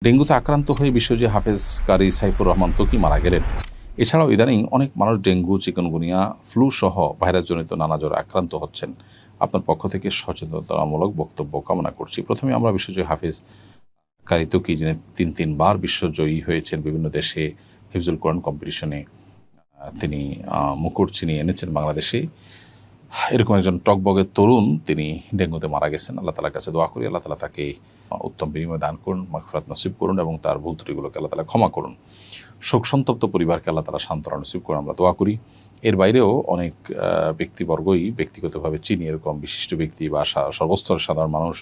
ডেঙ্গুতে আক্রান্ত হয়ে বিশ্বজয়ী হাফেজ কারি সাইফুর রহমান ত্বকী মারা গেলেন। এছাড়াও ইদানিং অনেক মানুষ ডেঙ্গু, চিকুনগুনিয়া, ফ্লু সহ ভাইরাসজনিত নানা জ্বরে আক্রান্ত হচ্ছেন। আপনার পক্ষ থেকে সচেতনতামূলক বক্তব্য কামনা করছি। প্রথমে আমরা বিশ্বজয়ী হাফেজ কারি ত্বকী, যিনি তিনবার বিশ্বজয়ী হয়েছেন, বিভিন্ন দেশে হিফজুল কোরআন কম্পিটিশনে তিনি মুকুট ছিনিয়ে এনেছেন বাংলাদেশে। এরকম একজন টকবগের তরুণ তিনি ডেঙ্গুতে মারা গেছেন। আল্লাহ তালার কাছে দোয়া করি, আল্লাহ তালা তাকে উত্তম বিনিময় দান করুন, মাগফিরাত নসিব করুন এবং তার ভুল ত্রুটিগুলোকে আল্লাহ তালা ক্ষমা করুন। শোক সন্তপ্ত পরিবারকে আল্লাহ তালা সান্ত্বনা নসিব করুন, আমরা দোয়া করি। এর বাইরেও অনেক ব্যক্তিবর্গই ব্যক্তিগতভাবে চিনি, এরকম বিশিষ্ট ব্যক্তি বা সর্বস্তরের সাধারণ মানুষ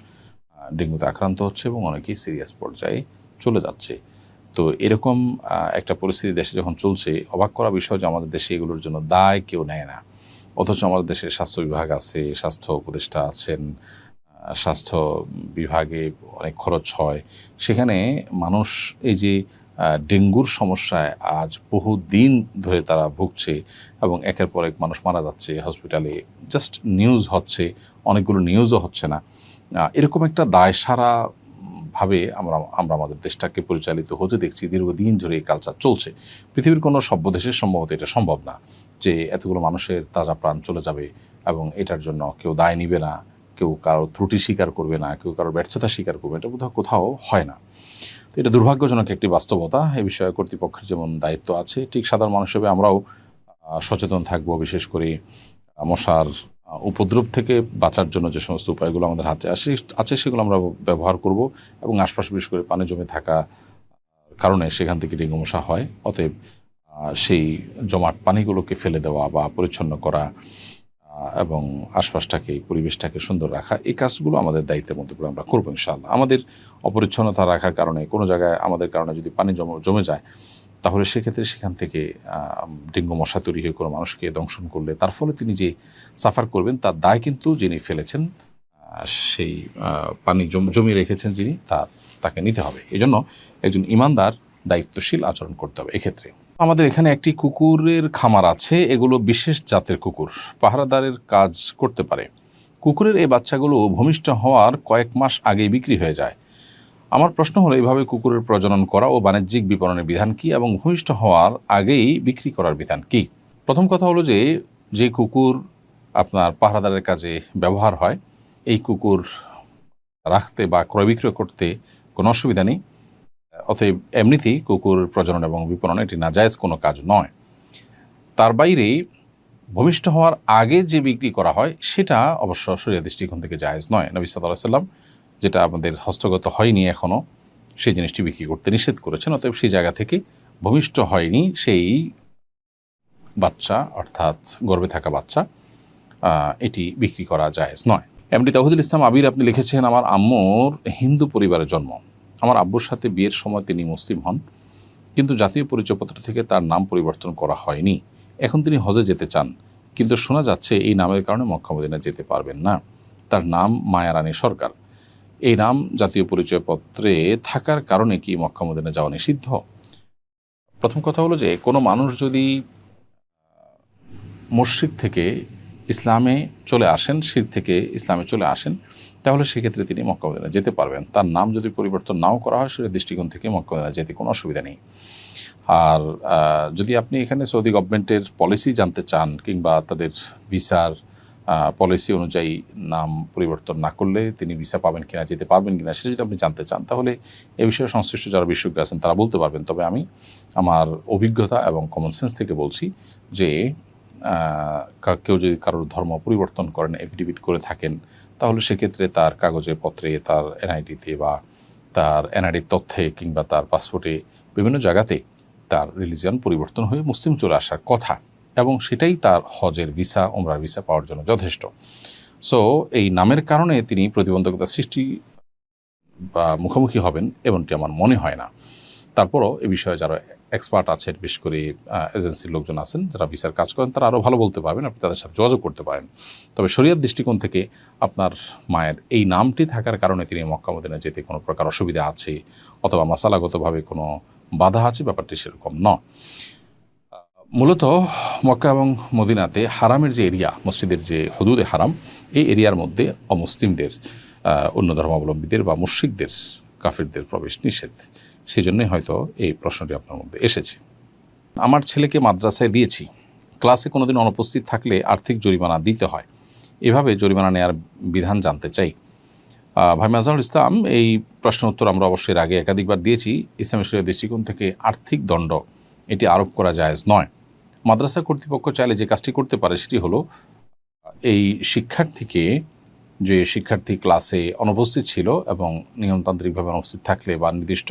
ডেঙ্গুতে আক্রান্ত হচ্ছে এবং অনেকেই সিরিয়াস পর্যায়ে চলে যাচ্ছে। তো এরকম একটা পরিস্থিতি দেশে যখন চলছে, অবাক করা বিষয় যে আমাদের দেশে এগুলোর জন্য দায় কেউ নেয় না। অথচ আমাদের দেশের স্বাস্থ্য বিভাগ আছে, স্বাস্থ্য উপদেষ্টা আছেন, স্বাস্থ্য বিভাগে অনেক খরচ হয়। সেখানে মানুষ এই যে ডেঙ্গুর সমস্যায় আজ বহু দিন ধরে তারা ভুগছে এবং একের পর এক মানুষ মারা যাচ্ছে হসপিটালে, জাস্ট নিউজ হচ্ছে, অনেকগুলো নিউজও হচ্ছে না। এরকম একটা দায়সারা ভাবে আমরা আমাদের দেশটাকে পরিচালিত হতে দেখছি। দীর্ঘদিন ধরে এই কালচার চলছে। পৃথিবীর কোনো সভ্য দেশের সম্ভবত এটা সম্ভব না যে এতগুলো মানুষের তাজা প্রাণ চলে যাবে এবং এটার জন্য কেউ দায় নিবে না, কেউ কারো ত্রুটি স্বীকার করবে না, কেউ কারোর ব্যর্থতা স্বীকার করবে, এটা কোথাও হয় না। তো এটা দুর্ভাগ্যজনক একটি বাস্তবতা। এ বিষয়ে কর্তৃপক্ষের যেমন দায়িত্ব আছে, ঠিক সাধারণ মানুষ হিসেবে আমরাও সচেতন থাকবো। বিশেষ করে মশার উপদ্রব থেকে বাঁচার জন্য যে সমস্ত উপায়গুলো আমাদের হাতে আছে সেগুলো আমরা ব্যবহার করব এবং আশপাশে বিশেষ করে পানি জমে থাকা কারণে সেখান থেকে ডেঙ্গু মশা হয়। অতএব সেই জমাট পানিগুলোকে ফেলে দেওয়া বা পরিচ্ছন্ন করা এবং আশপাশটাকে, পরিবেশটাকে সুন্দর রাখা, এই কাজগুলো আমাদের দায়িত্বের মধ্যে করে আমরা করবো ইনশাআল্লাহ। আমাদের অপরিচ্ছন্নতা রাখার কারণে কোনো জায়গায় আমাদের কারণে যদি পানি জমে যায়, তাহলে সেক্ষেত্রে সেখান থেকে ডেঙ্গু মশা তৈরি হয়ে কোনো মানুষকে দংশন করলে তার ফলে তিনি যে সাফার করবেন তার দায় কিন্তু যিনি ফেলেছেন, সেই পানি জমিয়ে রেখেছেন যিনি, তাকে নিতে হবে। এই জন্য একজন ইমানদার দায়িত্বশীল আচরণ করতে হবে এক্ষেত্রে। আমাদের এখানে একটি কুকুরের খামার আছে। এগুলো বিশেষ জাতের কুকুর, পাহারাদারের কাজ করতে পারে। কুকুরের এই বাচ্চাগুলো ভূমিষ্ঠ হওয়ার কয়েক মাস আগেই বিক্রি হয়ে যায়। আমার প্রশ্ন হলো, এইভাবে কুকুরের প্রজনন করা ও বাণিজ্যিক বিপণনের বিধান কি এবং ভূমিষ্ঠ হওয়ার আগেই বিক্রি করার বিধান কি? প্রথম কথা হলো যে কুকুর আপনার পাহারাদারের কাজে ব্যবহার হয়, এই কুকুর রাখতে বা ক্রয় বিক্রয় করতে কোনো অসুবিধা নেই। অতএব এমনিতেই কুকুর প্রজনন এবং বিপণন এটি নাজায়েজ কোনো কাজ নয়। তার বাইরে ভূমিষ্ঠ হওয়ার আগে যে বিক্রি করা হয় সেটা অবশ্য শরিয়া দৃষ্টিকোণ থেকে জায়েজ নয়। নবী সাল্লাল্লাহু আলাইহি ওয়াসাল্লাম যেটা আমাদের হস্তগত হয়নি এখনও, সেই জিনিসটি বিক্রি করতে নিষেধ করেছেন। অতএব সেই জায়গা থেকে ভূমিষ্ঠ হয়নি সেই বাচ্চা, অর্থাৎ গর্ভে থাকা বাচ্চা, এটি বিক্রি করা জায়েজ নয়। এমডি তাওহিদুল ইসলাম আবির আপনি লিখেছেন, আমার আম্মুর হিন্দু পরিবারে জন্ম। আমার আব্বুর সাথে বিয়ের সময় তিনি মুসলিম হন, কিন্তু জাতীয় পরিচয়পত্র থেকে তার নাম পরিবর্তন করা হয়নি। এখন তিনি হজে যেতে চান, কিন্তু শোনা যাচ্ছে এই নামের কারণে মক্কা মদিনা যেতে পারবেন না। তার নাম মায়া রানী সরকার। এই নাম জাতীয় পরিচয়পত্রে থাকার কারণে কি মক্কা মদিনা যাওয়া নিষিদ্ধ? প্রথম কথা হলো যে কোনো মানুষ যদি মুশরিক থেকে ইসলামে চলে আসেন, শিরক থেকে ইসলামে চলে আসেন, তাহলে সেক্ষেত্রে তিনি মক্কা মদিনা যেতে পারবেন। তার নাম যদি পরিবর্তন নাও করা হয়, সেটার দৃষ্টিকোণ থেকে মক্কা মদিনা যেতে কোনো অসুবিধা নেই। আর যদি আপনি এখানে সৌদি গভর্নমেন্টের পলিসি জানতে চান কিংবা তাদের ভিসার পলিসি অনুযায়ী নাম পরিবর্তন না করলে তিনি ভিসা পাবেন কিনা, যেতে পারবেন কিনা, সেটা যদি আপনি জানতে চান, তাহলে এ বিষয়ে সংশ্লিষ্ট যারা বিশেষজ্ঞ আছেন তারা বলতে পারবেন। তবে আমি আমার অভিজ্ঞতা এবং কমন সেন্স থেকে বলছি যে কেউ যদি কারোর ধর্ম পরিবর্তন করেন, এফিডেভিট করে থাকেন, তাহলে সেক্ষেত্রে তার কাগজে পত্রে, তার এনআইডিতে বা তার এনআইডির তথ্যে কিংবা তার পাসপোর্টে বিভিন্ন জায়গাতে তার রিলিজিয়ন পরিবর্তন হয়ে মুসলিম চলে আসার কথা এবং সেটাই তার হজের ভিসা, ওমরার ভিসা পাওয়ার জন্য যথেষ্ট। সো এই নামের কারণে তিনি প্রতিবন্ধকতা সৃষ্টি বা মুখোমুখি হবেন এমনটি আমার মনে হয় না। তারপরও এ বিষয়ে যারা এক্সপার্ট আছেন, বিশেষ করে এজেন্সির লোকজন আছেন যারা ভিসার কাজ করেন, তারা আরও ভালো বলতে পারবেন, আপনি তাদের সাথে যোগাযোগ করতে পারেন। তবে শরিয়ার দৃষ্টিকোণ থেকে আপনার মায়ের এই নামটি থাকার কারণে তিনি মক্কা মদিনা যেতে কোনো প্রকার অসুবিধা আছে অথবা মাসালাগতভাবে কোনো বাধা আছে, ব্যাপারটি সেরকম নয়। মূলত মক্কা এবং মদিনাতে হারামের যে এরিয়া, মসজিদের যে হুদুদে হারাম, এই এরিয়ার মধ্যে অমুসলিমদের, অন্য ধর্মাবলম্বীদের বা মুশরিকদের কাফিরদের প্রবেশ নিষেধ। সেজন্যই হয়তো এই প্রশ্নটি আপনার মধ্যে এসেছে। আমার ছেলেকে মাদ্রাসায় দিয়েছি, ক্লাসে কোনোদিন অনুপস্থিত থাকলে আর্থিক জরিমানা দিতে হয়, এভাবে জরিমানা নেওয়ার বিধান জানতে চাই। ভাই মাজহারুল ইসলাম, এই প্রশ্নের উত্তর আমরা অবশ্যই আগে একাধিকবার দিয়েছি। ইসলামী শরীয়তের দৃষ্টিকোণ থেকে আর্থিক দণ্ড এটি আরোপ করা জায়েজ নয়। মাদ্রাসা কর্তৃপক্ষ চাইলে যে কাজটি করতে পারে সেটি হলো এই শিক্ষার্থীকে, যে শিক্ষার্থী ক্লাসে অনুপস্থিত ছিল এবং নিয়মতান্ত্রিকভাবে অনুপস্থিত থাকলে বা নির্দিষ্ট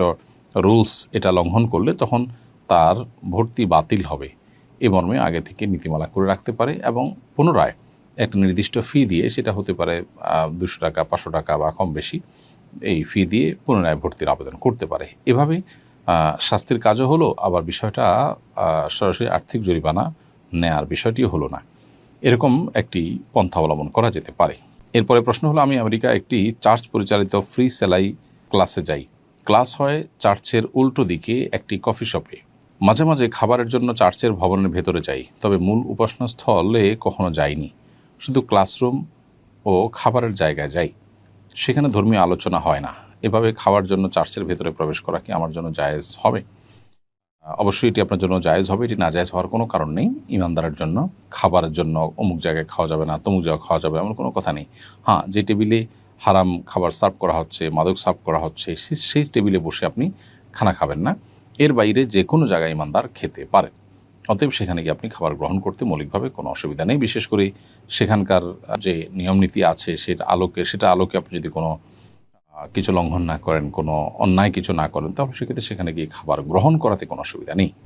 রুলস এটা লঙ্ঘন করলে তখন তার ভর্তি বাতিল হবে এ মর্মে আগে থেকে নীতিমালা করে রাখতে পারে এবং পুনরায় একটা নির্দিষ্ট ফি দিয়ে, সেটা হতে পারে 200 টাকা, 500 টাকা বা কম বেশি, এই ফি দিয়ে পুনরায় ভর্তির আবেদন করতে পারে। এভাবে শাস্তির কাজও হলো, আবার বিষয়টা সরাসরি আর্থিক জরিমানা নেয়ার বিষয়টিও হলো না। এরকম একটি পন্থা অবলম্বন করা যেতে পারে। এরপরে প্রশ্ন হলো, আমি আমেরিকা একটি চার্চ পরিচালিত ফ্রি সেলাই ক্লাসে যাই। ক্লাস হয় চার্চের উল্টো দিকে একটি কফি শপে। মাঝে মাঝে খাবারের জন্য চার্চের ভবনের ভেতরে যাই, তবে মূল উপাসনাস্থলে কখনো যাইনি। শুধু ক্লাসরুম ও খাবারের জায়গায় যাই, সেখানে ধর্মীয় আলোচনা হয় না। এভাবে খাওয়ার জন্য চার্চের ভেতরে প্রবেশ করা কি আমার জন্য জায়েজ হবে? অবশ্যই এটি আপনার জন্য জায়েজ হবে, এটি না জায়েজ হওয়ার কোনো কারণ নেই। ইমানদারের জন্য খাবারের জন্য অমুক জায়গায় খাওয়া যাবে না, তমুক জায়গায় খাওয়া যাবে, এমন কোনো কথা নেই। হ্যাঁ, যে টেবিলে হারাম খাবার সার্ভ করা হচ্ছে, মাদক সার্ভ করা হচ্ছে, সেই টেবিলে বসে আপনি খানা খাবেন না। এর বাইরে যে কোনো জায়গায় ইমানদার খেতে পারে। অতএব সেখানে গিয়ে আপনি খাবার গ্রহণ করতে মৌলিকভাবে কোনো অসুবিধা নেই। বিশেষ করে সেখানকার যে নিয়মনীতি আছে সেটা আলোকে আপনি যদি কোনো কিছু লঙ্ঘন না করেন, কোনো অন্যায় কিছু না করেন, তাহলে সেক্ষেত্রে সেখানে গিয়ে খাবার গ্রহণ করাতে কোনো অসুবিধা নেই।